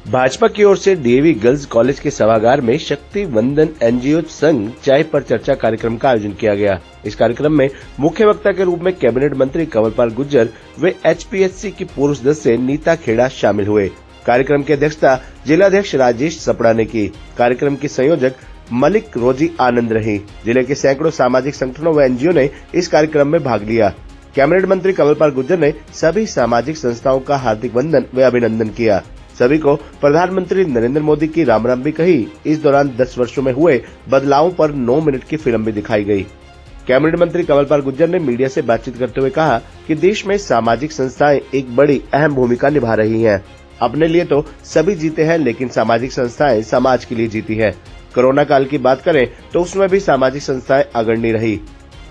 भाजपा की ओर से DAV girls college के सभागार में शक्ति वंदन एनजीओ संघ चाय पर चर्चा कार्यक्रम का आयोजन किया गया। इस कार्यक्रम में मुख्य वक्ता के रूप में कैबिनेट मंत्री कंवरपाल गुर्जर व एचपीएससी की पूर्व सदस्य नीता खेड़ा शामिल हुए। कार्यक्रम की अध्यक्षता जिलाध्यक्ष राजेश सपड़ा ने की। कार्यक्रम की संयोजक मलिक रोजी आनंद रही। जिले के सैकड़ों सामाजिक संगठनों व एनजीओ ने इस कार्यक्रम में भाग लिया। कैबिनेट मंत्री कंवरपाल गुर्जर ने सभी सामाजिक संस्थाओं का हार्दिक वंदन व अभिनंदन किया। सभी को प्रधानमंत्री नरेंद्र मोदी की राम राम भी कही। इस दौरान 10 वर्षों में हुए बदलावों पर 9 मिनट की फिल्म भी दिखाई गई। कैबिनेट मंत्री कंवरपाल गुर्जर ने मीडिया से बातचीत करते हुए कहा कि देश में सामाजिक संस्थाएं एक बड़ी अहम भूमिका निभा रही हैं। अपने लिए तो सभी जीते हैं, लेकिन सामाजिक संस्थाएं समाज के लिए जीती है। कोरोना काल की बात करें तो उसमें भी सामाजिक संस्थाएं अग्रणी रही।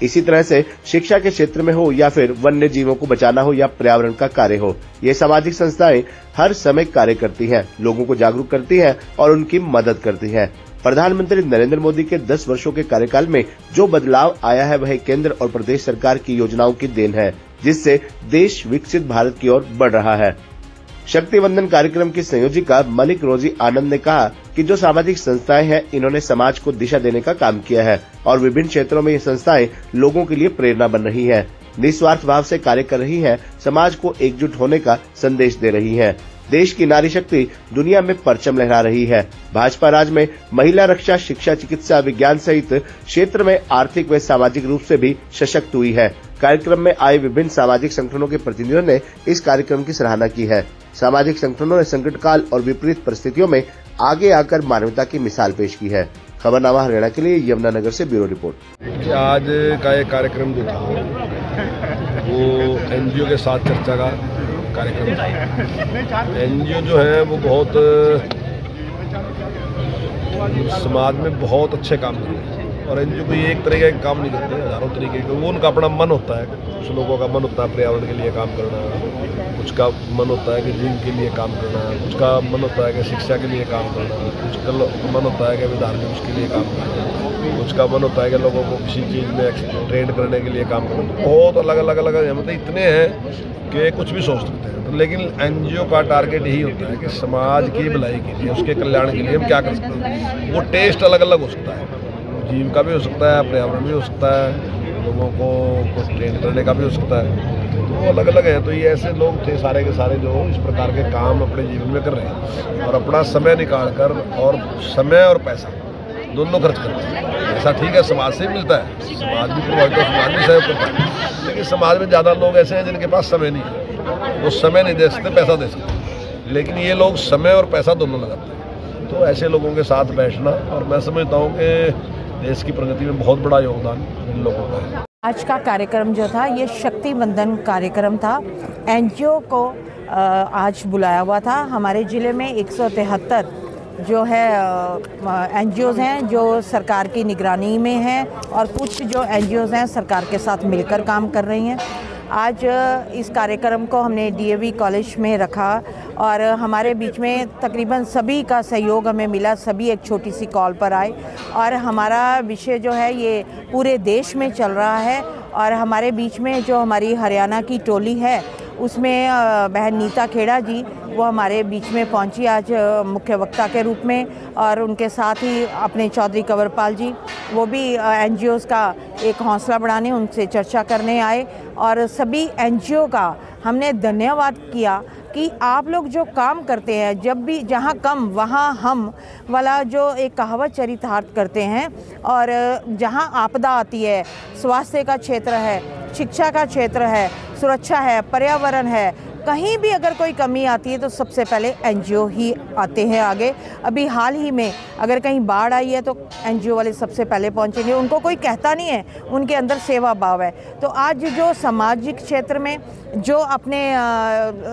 इसी तरह से शिक्षा के क्षेत्र में हो या फिर वन्य जीवों को बचाना हो या पर्यावरण का कार्य हो, ये सामाजिक संस्थाएं हर समय कार्य करती हैं, लोगों को जागरूक करती हैं और उनकी मदद करती हैं। प्रधानमंत्री नरेंद्र मोदी के 10 वर्षों के कार्यकाल में जो बदलाव आया है वह केंद्र और प्रदेश सरकार की योजनाओं की देन है, जिससे देश विकसित भारत की ओर बढ़ रहा है। शक्ति वंदन कार्यक्रम की संयोजिका मलिक रोजी आनंद ने कहा कि जो सामाजिक संस्थाएं हैं, इन्होंने समाज को दिशा देने का काम किया है और विभिन्न क्षेत्रों में ये संस्थाएं लोगों के लिए प्रेरणा बन रही हैं, निस्वार्थ भाव से कार्य कर रही हैं, समाज को एकजुट होने का संदेश दे रही हैं। देश की नारी शक्ति दुनिया में परचम लहरा रही है। भाजपा राज में महिला रक्षा, शिक्षा, चिकित्सा, विज्ञान सहित क्षेत्र में आर्थिक व सामाजिक रूप से भी सशक्त हुई है। कार्यक्रम में आए विभिन्न सामाजिक संगठनों के प्रतिनिधियों ने इस कार्यक्रम की सराहना की है। सामाजिक संगठनों ने संकट काल और विपरीत परिस्थितियों में आगे आकर मानवता की मिसाल पेश की है। खबरनामा हरियाणा के लिए यमुनानगर से ब्यूरो रिपोर्ट। आज का एक कार्यक्रम जो था वो एनजीओ के साथ चर्चा का कार्यक्रम था। एनजीओ जो है वो बहुत समाज में बहुत अच्छे काम कर रहे हैं और एनजीओ कोई एक तरीके का काम नहीं करते, हजारों तरीके के। वो उनका अपना मन होता है, कुछ लोगों का मन होता है पर्यावरण के लिए काम करना, कुछ का मन होता है कि जिम के लिए काम करना, कुछ का मन होता है कि शिक्षा के लिए काम करना, कुछ का मन होता है कि धार्मिक उसके लिए काम करना, कुछ का मन होता है कि लोगों को किसी चीज़ में ट्रेन करने के लिए काम करना। बहुत अलग अलग मतलब इतने हैं कि कुछ भी सोच सकते हैं। लेकिन एनजीओ का टारगेट यही होता है कि समाज की भलाई के लिए, उसके कल्याण के लिए हम क्या कर सकते हैं। वो टेस्ट अलग अलग हो सकता है, जीव का भी हो सकता है, पर्यावरण भी हो सकता है, लोगों को कुछ ट्रेन करने का भी हो सकता है। तो वो अलग अलग है। तो ये ऐसे लोग थे सारे के सारे जो इस प्रकार के काम अपने जीवन में कर रहे हैं और अपना समय निकाल कर, और समय और पैसा दोनों खर्च करते हैं। ऐसा ठीक है, समाज से भी मिलता है, समाज भी प्रभावित है, समाज भी सहयोग करता है। लेकिन समाज में ज़्यादा लोग ऐसे हैं जिनके पास समय नहीं है, वो समय नहीं दे सकते, पैसा दे सकते। लेकिन ये लोग समय और पैसा दोनों लगाते हैं। तो ऐसे लोगों के साथ बैठना, और मैं समझता हूँ कि देश की प्रगति में बहुत बड़ा योगदान इन लोगों का है। आज का कार्यक्रम जो था ये शक्ति वंदन कार्यक्रम था। एनजीओ को आज बुलाया हुआ था। हमारे ज़िले में 173 जो है एनजीओज़ हैं जो सरकार की निगरानी में हैं और कुछ जो एनजीओज़ हैं सरकार के साथ मिलकर काम कर रही हैं। आज इस कार्यक्रम को हमने डीएवी कॉलेज में रखा और हमारे बीच में तकरीबन सभी का सहयोग हमें मिला। सभी एक छोटी सी कॉल पर आए और हमारा विषय जो है ये पूरे देश में चल रहा है। और हमारे बीच में जो हमारी हरियाणा की टोली है उसमें बहन नीता खेड़ा जी वो हमारे बीच में पहुंची आज मुख्य वक्ता के रूप में, और उनके साथ ही अपने चौधरी कंवरपाल जी वो भी एनजीओज़ का एक हौसला बढ़ाने उनसे चर्चा करने आए। और सभी एनजीओ का हमने धन्यवाद किया कि आप लोग जो काम करते हैं, जब भी जहाँ कम वहाँ हम वाला जो एक कहावत चरितार्थ करते हैं, और जहाँ आपदा आती है, स्वास्थ्य का क्षेत्र है, शिक्षा का क्षेत्र है, सुरक्षा है, पर्यावरण है, कहीं भी अगर कोई कमी आती है तो सबसे पहले एनजीओ ही आते हैं आगे। अभी हाल ही में अगर कहीं बाढ़ आई है तो एनजीओ वाले सबसे पहले पहुंचेंगे। उनको कोई कहता नहीं है, उनके अंदर सेवा भाव है। तो आज जो सामाजिक क्षेत्र में जो अपने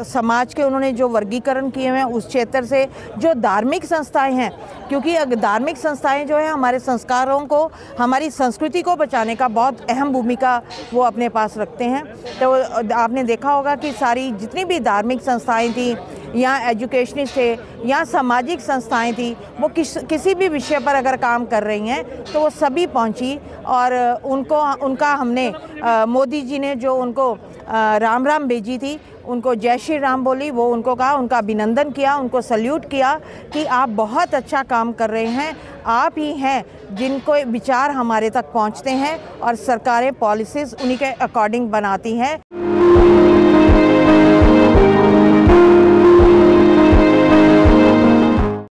समाज के उन्होंने जो वर्गीकरण किए हुए हैं उस क्षेत्र से जो धार्मिक संस्थाएं हैं, क्योंकि धार्मिक संस्थाएं जो है हमारे संस्कारों को, हमारी संस्कृति को बचाने का बहुत अहम भूमिका वो अपने पास रखते हैं। तो आपने देखा होगा कि सारी जितनी भी धार्मिक संस्थाएं थी या एजुकेशनिस्ट थे या सामाजिक संस्थाएं थी, वो किसी भी विषय पर अगर काम कर रही हैं तो वो सभी पहुंची और उनका हमने मोदी जी ने जो उनको राम राम भेजी थी, उनको जय श्री राम बोली, वो उनको कहा, उनका अभिनंदन किया, उनको सल्यूट किया कि आप बहुत अच्छा काम कर रहे हैं, आप ही हैं जिनको विचार हमारे तक पहुंचते हैं और सरकारें पॉलिसीज़ उन्हीं के अकॉर्डिंग बनाती हैं।